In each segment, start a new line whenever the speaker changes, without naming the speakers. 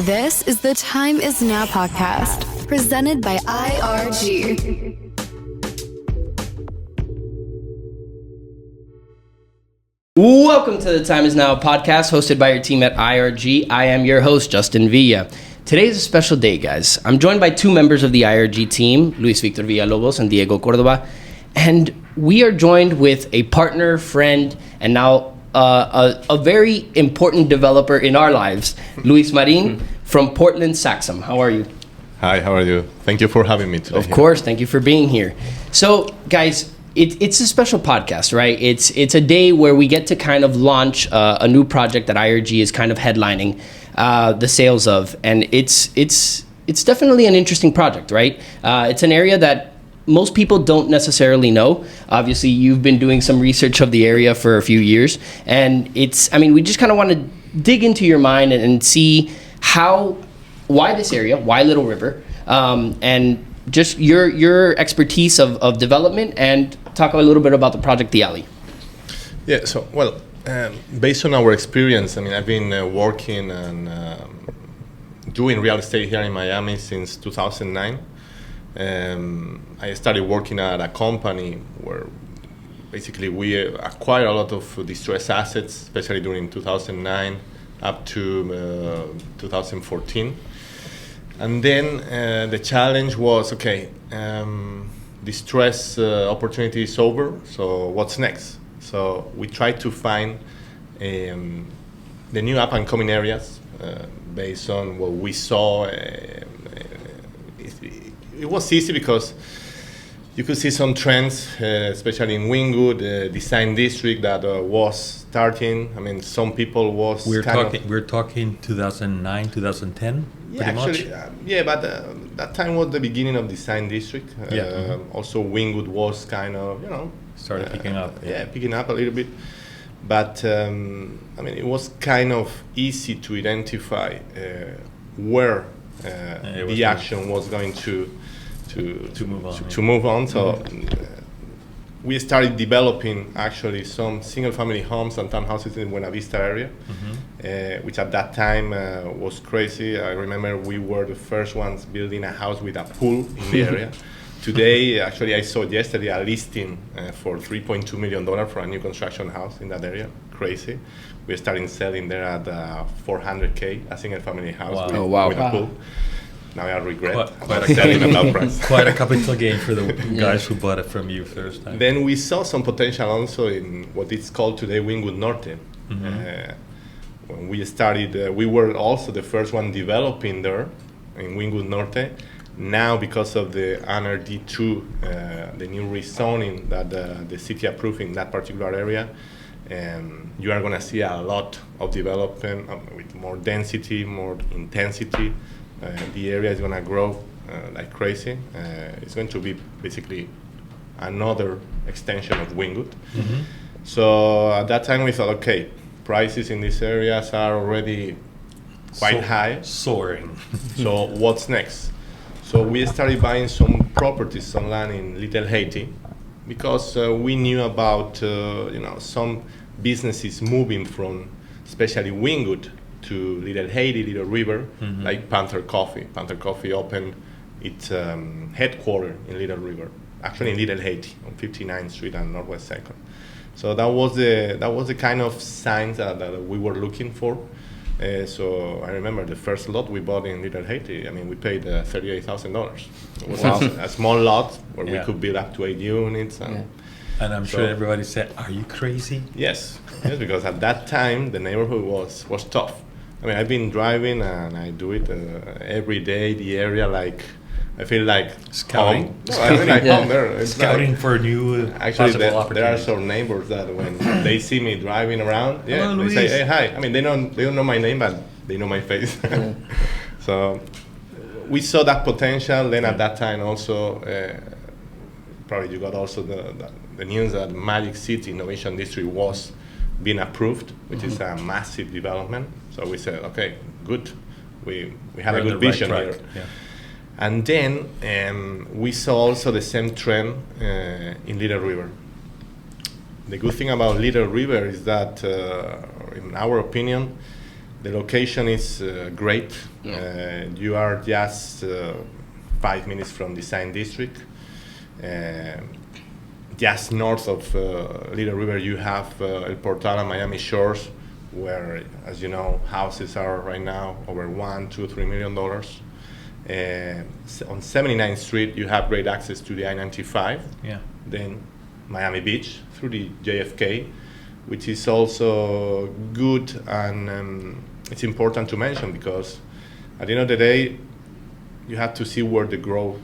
This is the Time Is Now podcast, presented by IRG.
Welcome to the Time Is Now podcast, hosted by your team at IRG. I am your host, Justin Villa. Today is a special day, guys. I'm joined by two members of the IRG team, Luis Victor Villalobos and Diego Cordova, and we are joined with a partner, friend, and now a very important developer in our lives, Luis Marin from Portland Saxum. How are you?
Hi, how are you? Thank you for having me today.
Of course, thank you for being here. So, guys, it's a special podcast, right? It's a day where we get to kind of launch a new project that IRG is kind of headlining the sales of, and it's definitely an interesting project, right? It's an area that most people don't necessarily know. Obviously, you've been doing some research of the area for a few years, and we just kind of want to dig into your mind and see why this area, why Little River, and just your expertise of development, and talk a little bit about the project The Alley.
Yeah, so, based on our experience, I've been working and doing real estate here in Miami since 2009. I started working at a company where basically we acquired a lot of distressed assets, especially during 2009 up to 2014. And then the challenge was, distress opportunity is over, so what's next? So we tried to find the new up and coming areas based on what we saw. It was easy because you could see some trends, especially in Wynwood, design district that was starting. Some people was
we're talking 2009, 2010,
yeah,
pretty
much. But that time was the beginning of design district. Also, Wynwood was kind of
started picking up.
Picking up a little bit. But it was kind of easy to identify where the action was going to move on. So we started developing actually some single-family homes and townhouses in Buena Vista area, which at that time was crazy. I remember we were the first ones building a house with a pool in the area. Today, actually, I saw yesterday a listing for $3.2 million for a new construction house in that area. Crazy. We're starting selling there at $400K, a single-family house with a pool. Now I regret selling at that price.
Quite a capital gain for the guys who bought it from you first time.
Then we saw some potential also in what it's called today Wynwood Norte. When we started, we were also the first one developing there in Wynwood Norte. Now, because of the NRD2, the new rezoning that the city approved in that particular area, you are going to see a lot of development with more density, more intensity. The area is going to grow like crazy. It's going to be basically another extension of Wynwood. So at that time we thought, prices in these areas are already quite high.
Soaring.
So what's next? So we started buying some properties, some land in Little Haiti, because we knew about some businesses moving from, especially Wynwood, to Little Haiti, Little River, like Panther Coffee. Panther Coffee opened its headquarters in Little River, actually in Little Haiti, on 59th Street and Northwest 2nd. So that was the kind of signs that we were looking for. So I remember the first lot we bought in Little Haiti. We paid $38,000. It was a small lot where we could build up to 8 units.
And I'm sure everybody said, "Are you crazy?"
Yes, because at that time the neighborhood was tough. I've been driving and I do it every day. The area, I feel like
scouting.
Home. No, I feel like home there. It's
scouting for new
actually
possible opportunities.
There are some neighbors that when they see me driving around,
Hello,
they
Luis.
say, "Hey, hi." They don't know my name, but they know my face. So we saw that potential. Then at that time also, probably you got also the news that Magic City Innovation District was being approved, which is a massive development. So we said, good. We had a good vision here. Yeah. And then we saw also the same trend in Little River. The good thing about Little River is that, in our opinion, The location is great. You are just 5 minutes from Design District. Just north of Little River, you have El Portal and Miami Shores, where, as you know, houses are right now over $1, $2, $3 million. On 79th Street, you have great access to the I-95.
Yeah.
Then Miami Beach through the JFK, which is also good, and it's important to mention because at the end of the day, you have to see where the growth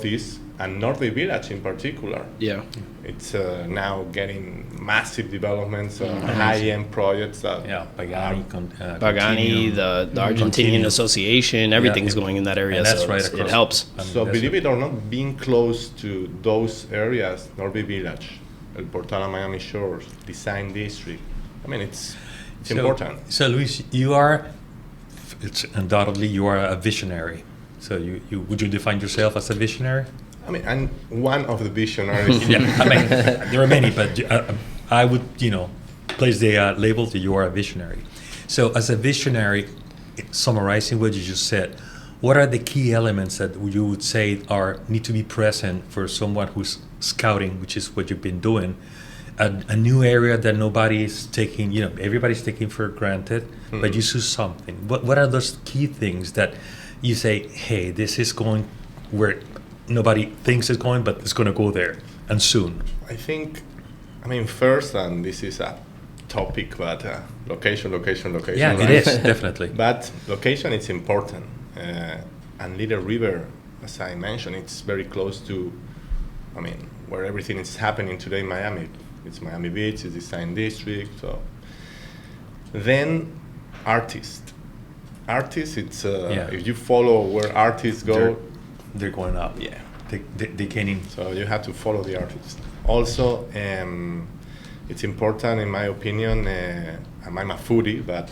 is, and North Bay Village in particular.
Yeah.
It's now getting massive developments, high-end projects.
Pagani, the Argentinian Association, everything's going in that area,
and that's
so
right
it helps.
So believe it or not, being close to those areas, North Bay Village, El Portal and Miami Shores, Design District, I mean, it's important.
So Luis, it's undoubtedly you are a visionary. So you would you define yourself as a visionary?
I mean, I'm one of the visionaries.
Yeah, I mean, there are many, but I would, place the label that you are a visionary. So as a visionary, summarizing what you just said, what are the key elements that you would say need to be present for someone who's scouting, which is what you've been doing, a new area that nobody is taking, everybody's taking for granted, but you see something. What are those key things that you say, hey, this is going where nobody thinks it's going, but it's going to go there, and soon?
I think, first, and this is a topic, but location.
Yeah, right? It is, definitely.
But location is important. And Little River, as I mentioned, it's very close to, where everything is happening today in Miami. It's Miami Beach, it's Design District. So then artists, it's if you follow where artists go,
they're going up.
Yeah,
they gaining.
So you have to follow the artists. Also, it's important, in my opinion. I'm a foodie, but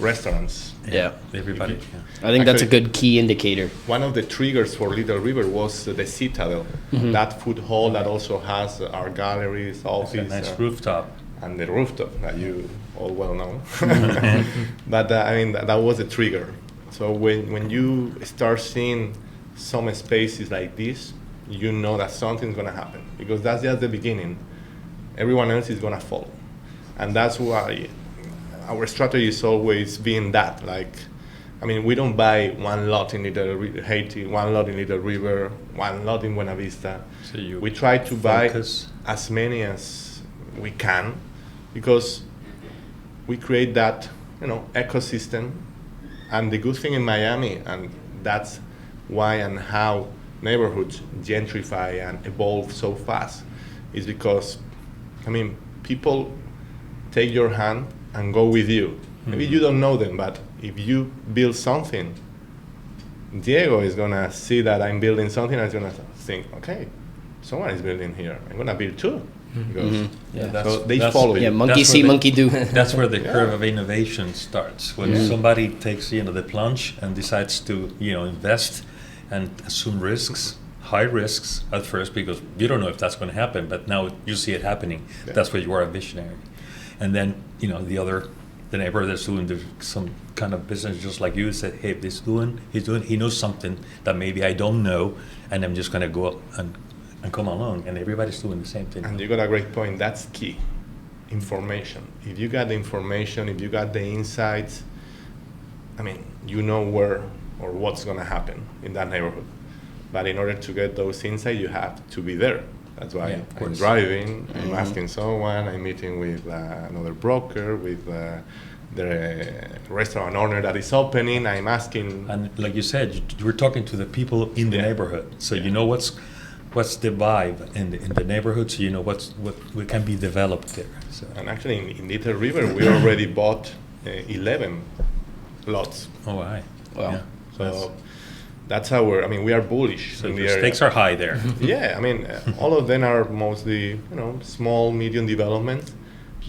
restaurants.
Yeah,
everybody.
I think that's a good key indicator.
One of the triggers for Little River was the Citadel, that food hall that also has art galleries, office,
a nice rooftop,
and the rooftop that you all well know. But that was a trigger. So when you start seeing some spaces like this, you know that something's going to happen, because that's just the beginning. Everyone else is going to follow, and that's why our strategy is always being that. We don't buy one lot in Haiti, one lot in Little River, one lot in Buena Vista. So we try to buy as many as we can, because we create that ecosystem. And the good thing in Miami, and that's why and how neighborhoods gentrify and evolve so fast, is because people take your hand and go with you. Maybe you don't know them, but if you build something, Diego is gonna see that I'm building something, and he's gonna think, okay, someone is building here. I'm gonna build too. Because so they follow you.
Yeah, monkey see, monkey do.
That's where the curve of innovation starts. When somebody takes the plunge and decides to invest and assume risks, high risks at first, because you don't know if that's going to happen, but now you see it happening. Yeah. That's where you are a visionary. And then the neighbor that's doing some kind of business just like you said, hey, he knows something that maybe I don't know, and I'm just going to go up and come along, and everybody's doing the same thing.
And you got a great point. That's key. Information. If you got the information, if you got the insights, you know where or what's going to happen in that neighborhood. But in order to get those insights, you have to be there. That's why I'm driving, I'm asking someone, I'm meeting with another broker, with the restaurant owner that is opening, I'm asking.
And like you said, you were talking to the people in the neighborhood. So you know what's the vibe in the neighborhood, so you know what can be developed there. So.
And actually in Little River, we already bought 11 lots.
Oh, right.
Wow.
Yeah.
So that's our, we are bullish.
So
in
the
area.
stakes are high there.
Yeah, all of them are mostly, small, medium developments,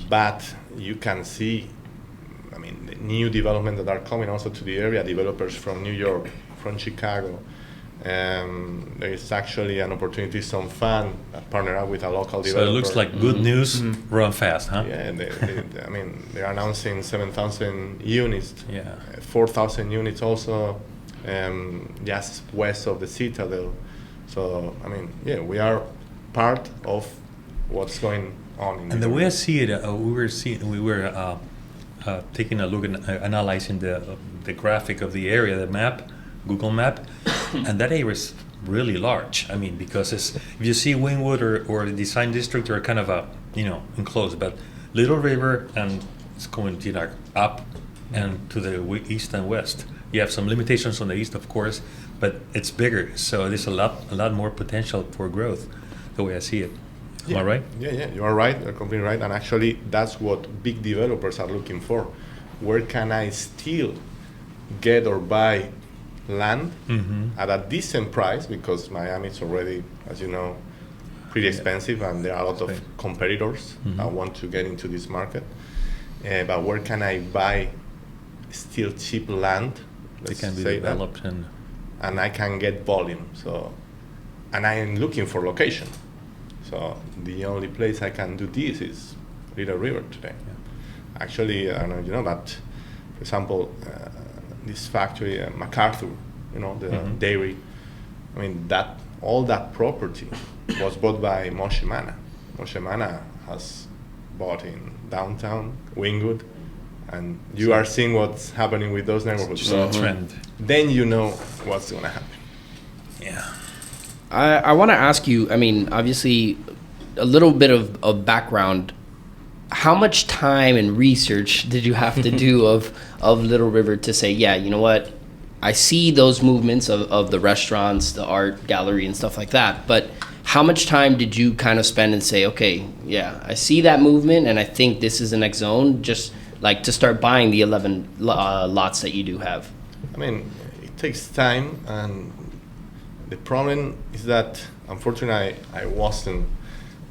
but you can see, the new developments that are coming also to the area, developers from New York, from Chicago, There is actually an opportunity, some fund that partner up with a local
So
developer.
it looks like good news, run fast, huh?
Yeah, I mean, they're announcing 7,000 units,
Yeah.
4,000 units also just west of the Citadel. So, I mean, yeah, we are part of what's going on in
And the way I see it, we were taking a look and analyzing the graphic of the area, the map, Google Map, and that area is really large. I mean, because if you see Wynwood or the Design District, are kind of enclosed, but Little River and it's going up and to the east and west. You have some limitations on the east, of course, but it's bigger, so there's a lot more potential for growth, the way I see it. Am I right?
Yeah, you are right. You're completely right. And actually, that's what big developers are looking for. Where can I still get or buy land at a decent price? Because Miami is already, as you know, pretty expensive, and there are a lot of competitors that want to get into this market. But where can I buy still cheap land?
It can be developed
and I can get volume. So, and I am looking for location. So the only place I can do this is Little River today. Yeah. Actually, I don't know if you know, but for example, this factory, MacArthur, the dairy. I mean, all that property was bought by Moshe Mana. Moshe Mana has bought in downtown Wynwood, and you are seeing what's happening with those neighborhoods.
So trend.
Then you know what's going to happen.
Yeah.
I want to ask you, I mean, obviously, a little bit of background. How much time and research did you have to do of Little River to say, yeah, you know what? I see those movements of the restaurants, the art gallery and stuff like that, but how much time did you kind of spend and say, okay, yeah, I see that movement and I think this is the next zone, just like to start buying the 11 lots that you do have?
I mean, it takes time, and the problem is that, unfortunately, I wasn't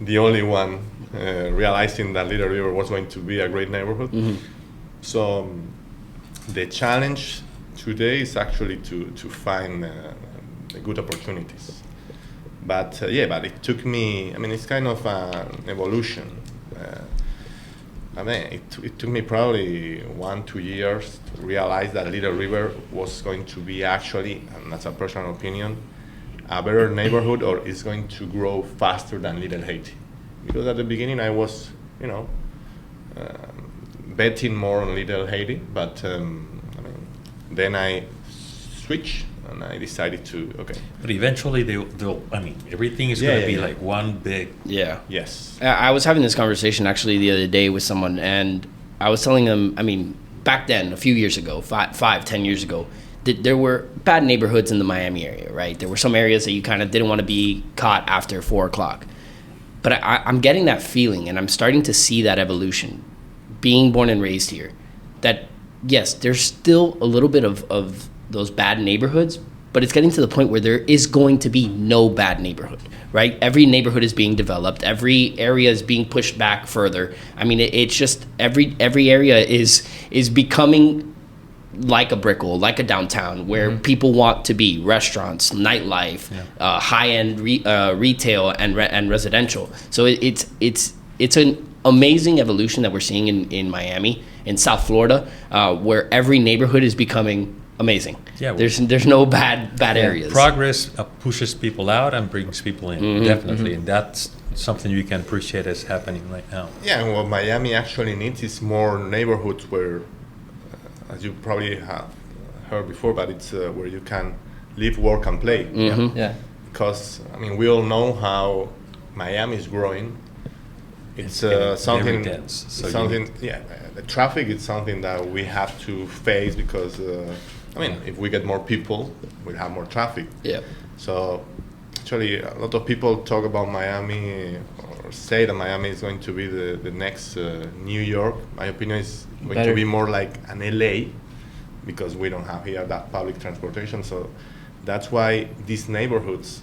the only one realizing that Little River was going to be a great neighborhood. So the challenge today is actually to find the good opportunities. But but it took me, I mean, it's kind of an evolution. I mean, it took me probably 1-2 years to realize that Little River was going to be actually, and that's a personal opinion, a better neighborhood, or is going to grow faster than Little Haiti. Because at the beginning I was, betting more on Little Haiti, but then I switched and I decided to, okay.
But eventually they'll I mean, everything is going to be like one big.
Yeah.
Yes.
I was having this conversation actually the other day with someone, and I was telling them, I mean, back then, a few years ago, 5-10 years ago, there were bad neighborhoods in the Miami area, right? There were some areas that you kind of didn't want to be caught after 4 o'clock. But I'm getting that feeling, and I'm starting to see that evolution, being born and raised here, that yes, there's still a little bit of those bad neighborhoods, but it's getting to the point where there is going to be no bad neighborhood, right? Every neighborhood is being developed. Every area is being pushed back further. I mean, it's just every area is becoming like a Brickell, like a downtown, where people want to be, restaurants, nightlife, high-end retail and residential. So it's an amazing evolution that we're seeing in Miami, in South Florida, where every neighborhood is becoming amazing.
Yeah,
there's no bad areas.
Progress pushes people out and brings people in, definitely, and that's something you can appreciate as happening right now.
Yeah, and what Miami actually needs is more neighborhoods where, as you probably have heard before, but it's where you can live, work, and play.
Yeah.
Because I mean, we all know how Miami is growing. It's something.
Very dense, so
something. The traffic is something that we have to face because I mean, if we get more people, we'll have more traffic.
Yeah.
So actually, a lot of people talk about Miami or say that Miami is going to be the next New York. My opinion is going to be more like an LA, because we don't have here that public transportation. So that's why these neighborhoods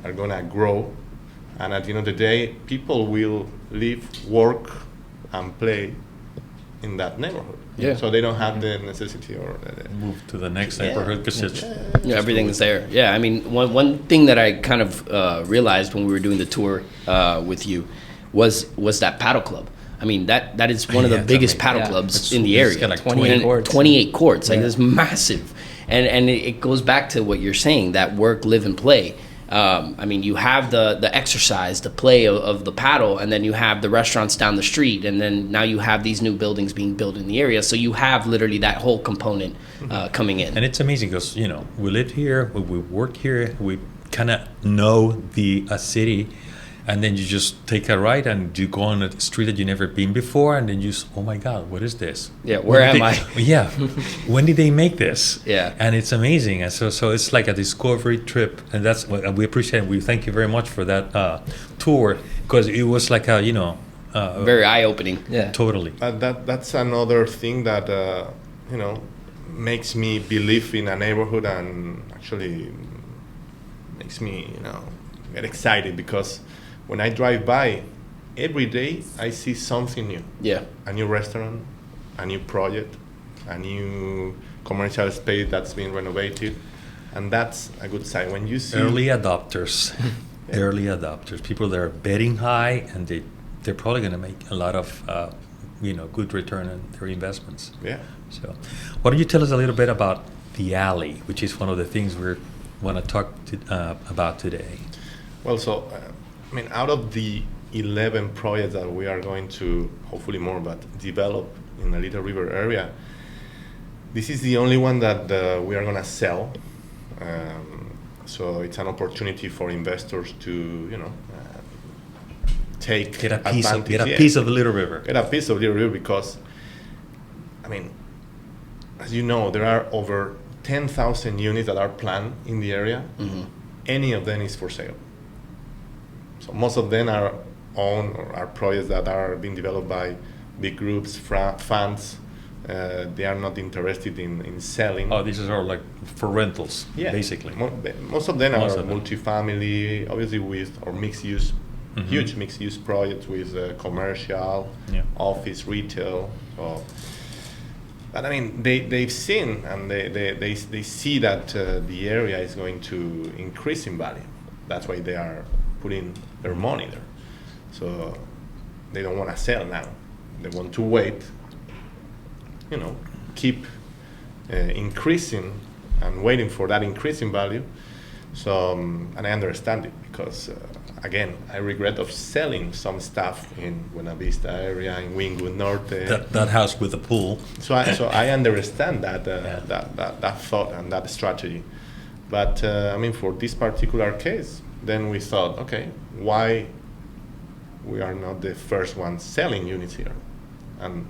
are going to grow. And at the end of the day, people will live, work, and play in that neighborhood.
Yeah.
So they don't have the necessity or
Move to the next neighborhood because it's
everything's there. Yeah, I mean, one thing that I kind of realized when we were doing the tour with you was that paddle club. I mean, that is one of the biggest paddle clubs in the area.
It's got like
28 courts. 28 courts. Like, it's massive. And it goes back to what you're saying, that work, live, and play. I mean, you have the exercise, the play of the paddle, and then you have the restaurants down the street, and then now you have these new buildings being built in the area. So you have literally that whole component coming in.
And it's amazing because, we live here, we work here, we kind of know the city, and then you just take a ride and you go on a street that you've never been before, and then you oh my God, what is this?
Yeah, where am I?
Yeah, when did they make this?
Yeah.
And it's amazing. And so it's like a discovery trip, and that's what we appreciate it. We thank you very much for that tour, because it was like a,
very eye-opening.
Yeah.
Totally.
That's another thing that makes me believe in a neighborhood, and actually makes me get excited, because when I drive by, every day I see something new.
Yeah.
A new restaurant, a new project, a new commercial space that's been renovated, and that's a good sign. When you see
Early adopters, people that are betting high, and they're probably going to make a lot of good return on their investments.
Yeah.
So, why don't you tell us a little bit about the alley, which is one of the things we want to talk about today.
Well, so out of the 11 projects that we are going to, hopefully more, but develop in the Little River area, this is the only one that we are going to sell. So it's an opportunity for investors to,
Get a piece
advantage.
piece of the Little River.
Get a piece of Little River, because, as you know, there are over 10,000 units that are planned in the area.
Mm-hmm.
Any of them is for sale. So most of them are owned or are projects that are being developed by big groups, funds. They are not interested in selling.
Oh, these are like for rentals, basically.
Most of them are
Most of them.
multifamily, obviously or mixed use, huge mixed use projects with commercial, office, retail. So, but they've seen, and they see that the area is going to increase in value. That's why they are putting their money there. So they don't want to sell now. They want to wait, keep increasing and waiting for that increase in value. So, and I understand it, because, again, I regret of selling some stuff in Buena Vista area, in Wingwood Norte.
That house with the pool.
So I understand that thought and that strategy. But, for this particular case, then we thought, okay, why we are not the first ones selling units here? And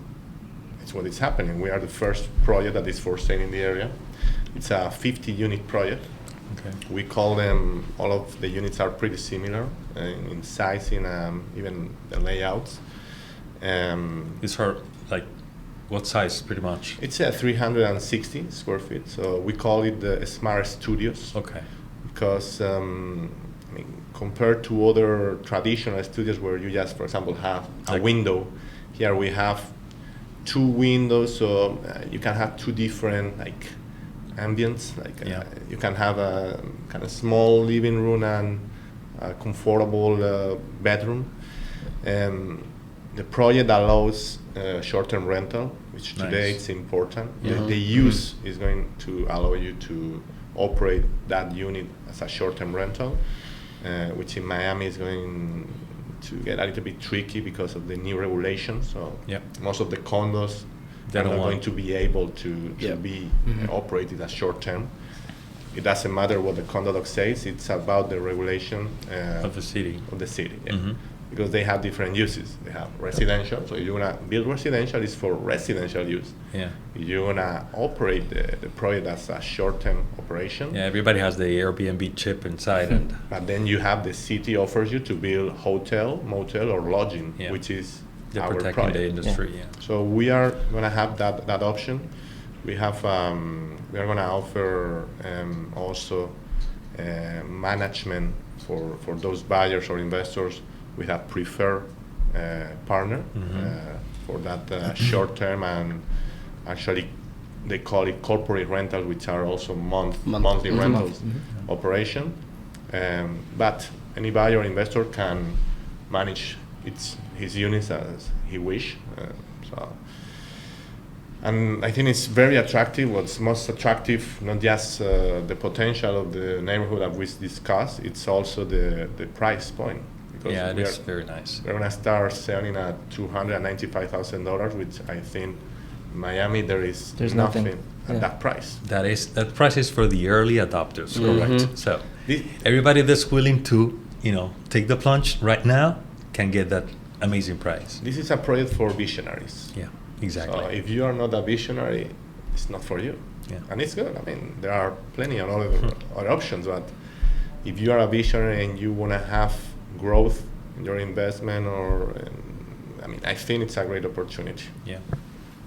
it's what is happening. We are the first project that is for sale in the area. It's a 50-unit project.
Okay.
We call them, all of the units are pretty similar in size, in even the layouts.
These are like what size, pretty much?
It's 360 square feet. So we call it the Smart Studios.
Okay.
Because compared to other traditional studios where you just, for example, have a window, here we have 2 windows, so you can have 2 different ambience. You can have a kind of small living room and a comfortable bedroom. The project allows short-term rental, which today it's important.
Mm-hmm.
The use is going to allow you to operate that unit as a short-term rental, which in Miami is going to get a little bit tricky because of the new regulations. So most of the condos are not going to be able to be operated as short-term. It doesn't matter what the condo doc says. It's about the regulation
of the city.
Because they have different uses. They have residential, so you want to build residential, it's for residential use.
Yeah.
You want to operate the project as a short-term operation.
Yeah, everybody has the Airbnb chip inside.
But then you have the city offers you to build hotel, motel, or lodging, which is
They're
our
protecting
project.
the industry,
So we are going to have that option. We have we are going to offer also management for those buyers or investors. We have preferred partner, for that short term, and actually they call it corporate rentals, which are also monthly rentals operation. But any buyer or investor can manage his units as he wish. And I think it's very attractive. What's most attractive, not just the potential of the neighborhood that we discussed, it's also the price point. Because
it is very nice.
We're gonna start selling at $295,000, which I think Miami there's nothing at that price.
That price is for the early adopters, correct? So everybody that's willing to, take the plunge right now can get that amazing price.
This is a project for visionaries.
Yeah, exactly.
So if you are not a visionary, it's not for you.
Yeah.
And it's good. I mean, there are plenty of other options, but if you are a visionary and you want to have growth in your investment, I think it's a great opportunity.
Yeah,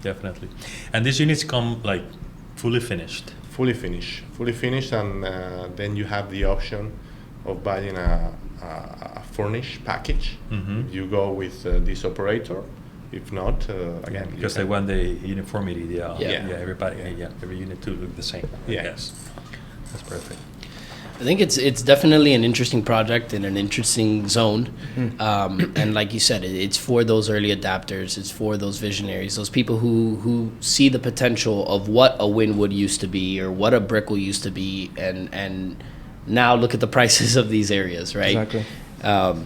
definitely. And these units come like fully finished.
Fully finished, and then you have the option of buying a furnished package. You go with this operator. If not, again,
because they want the uniformity. Everybody,
Yeah.
every unit to look the same.
Yeah.
Yes, that's perfect.
I think it's definitely an interesting project in an interesting zone, and like you said, it's for those early adapters. It's for those visionaries, those people who see the potential of what a Wynwood used to be or what a Brickell used to be, and now look at the prices of these areas, right?
Exactly.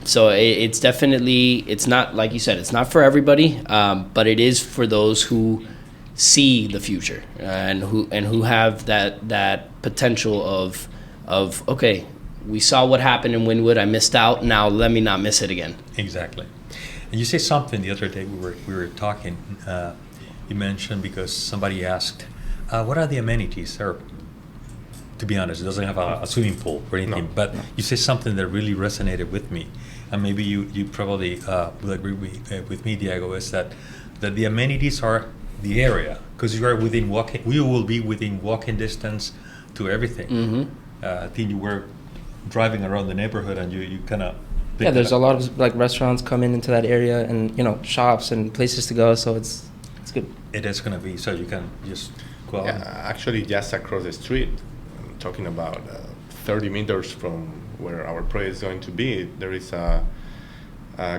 So it's definitely, it's not, like you said, it's not for everybody, but it is for those who see the future and who have that potential of okay, we saw what happened in Wynwood, I missed out, now let me not miss it again.
Exactly. And you say something the other day we were talking. You mentioned, because somebody asked, what are the amenities? Or, to be honest, it doesn't have a swimming pool or anything. But you say something that really resonated with me, and maybe you probably will agree with me, Diego, is that the amenities are the area, because you are within walking. We will be within walking distance to everything. I think you were driving around the neighborhood and you kind of
there's a lot of like restaurants coming into that area, and shops and places to go, so it's good.
It is going to be, so you can just go out.
Actually just across the street, I'm talking about 30 meters from where our project is going to be, there is a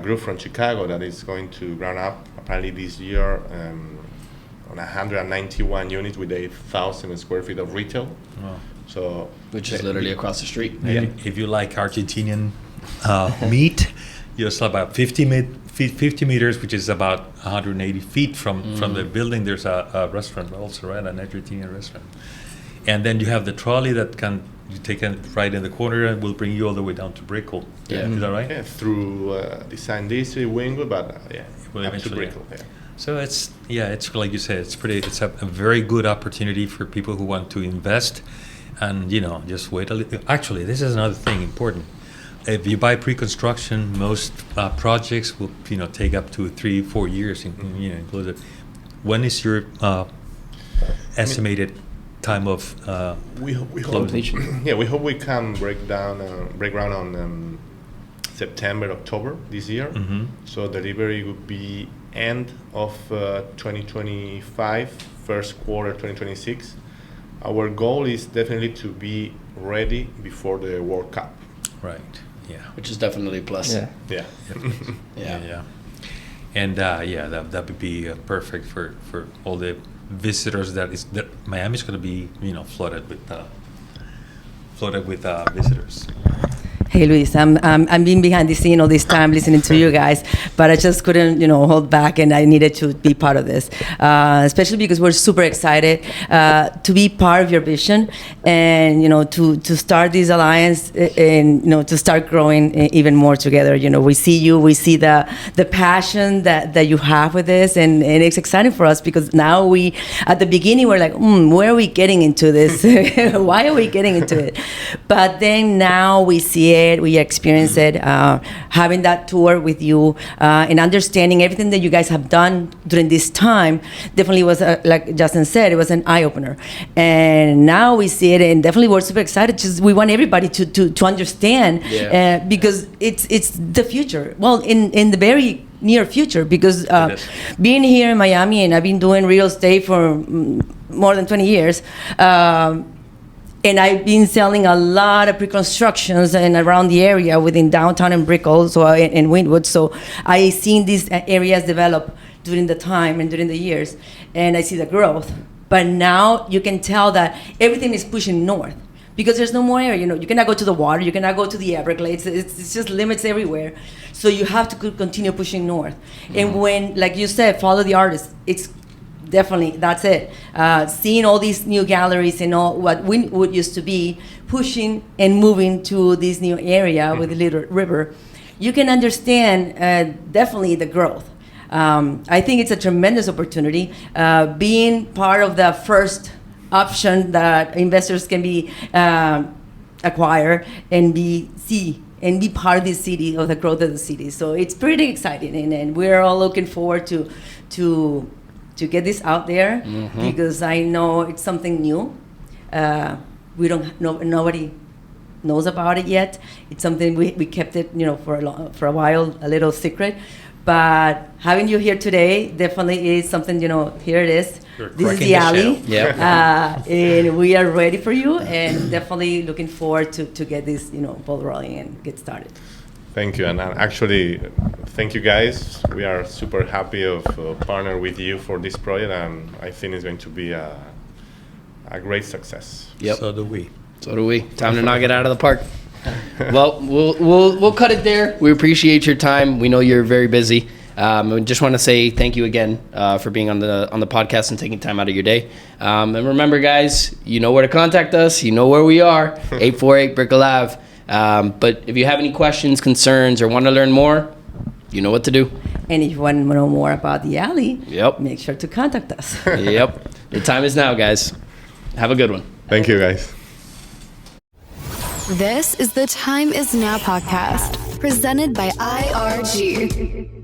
group from Chicago that is going to run up apparently this year on 191 units with 8,000 square feet of retail.
Wow.
So, which is literally across the street.
If you like Argentinian meat, just about 50 meters, which is about 180 feet from the building, there's a restaurant also, right? An Argentinian restaurant. And then you have the trolley that you take it right in the corner and will bring you all the way down to Brickell.
Yeah.
Is that right?
Yeah, through Design District, Wynwood, but up to Brickell. Yeah.
So it's like you said, it's a very good opportunity for people who want to invest, and just wait a little. Actually, this is another thing important. If you buy pre-construction, most projects will take up to 3-4 years, included. When is your estimated time of
we hope
completion?
Yeah, we hope we can break ground on September, October this year. So delivery would be end of 2025, first quarter 2026. Our goal is definitely to be ready before the World Cup.
Right. Yeah.
Which is definitely a plus.
Yeah.
Yeah. And that would be perfect for all the visitors. That Miami's going to be flooded with visitors.
Hey Luis, I'm being behind the scene all this time listening to you guys, but I just couldn't hold back, and I needed to be part of this, especially because we're super excited to be part of your vision, and to start this alliance, and to start growing even more together. We see you, we see the passion that you have with this, and it's exciting for us, because now at the beginning we're like, where are we getting into this? Why are we getting into it? But then now we see it. We experience it, having that tour with you, and understanding everything that you guys have done during this time definitely was, like Justin said, it was an eye-opener. And now we see it, and definitely we're super excited. Just we want everybody to understand, because it's the future. Well, in the very near future because
is.
being here in Miami and I've been doing real estate for more than 20 years. And I've been selling a lot of pre-constructions and around the area within downtown and Brickell, so in Wynwood. So I seen these areas develop during the time and during the years, and I see the growth. But now you can tell that everything is pushing north because there's no more area. You know, you cannot go to the water, you cannot go to the Everglades. It's just limits everywhere. So you have to continue pushing north. And when, like you said, follow the artist, it's definitely, that's it. Seeing all these new galleries and all what Wynwood used to be, pushing and moving to this new area with the Little River, you can understand definitely the growth. I think it's a tremendous opportunity. Being part of the first option that investors can be acquire and be part of the city, of the growth of the city. So it's pretty exciting, and we're all looking forward to get this out there because I know it's something new. Nobody knows about it yet. It's something we kept it, for a while, a little secret. But having you here today definitely is something, here it is. This is the alley. And we are ready for you and definitely looking forward to get this, ball rolling and get started.
Thank you, and actually, thank you guys. We are super happy of partner with you for this project, and I think it's going to be a great success.
Yep.
So do we.
Time to knock it out of the park. Well, we'll cut it there. We appreciate your time. We know you're very busy. I just want to say thank you again for being on the podcast and taking time out of your day. And remember, guys, you know where to contact us. You know where we are, 848 Brickell Ave. But if you have any questions, concerns, or want to learn more, you know what to do.
And if you want to know more about the alley,
Yep.
make sure to contact us.
Yep. The time is now, guys. Have a good one.
Thank you, guys.
This is the Time Is Now podcast, presented by IRG.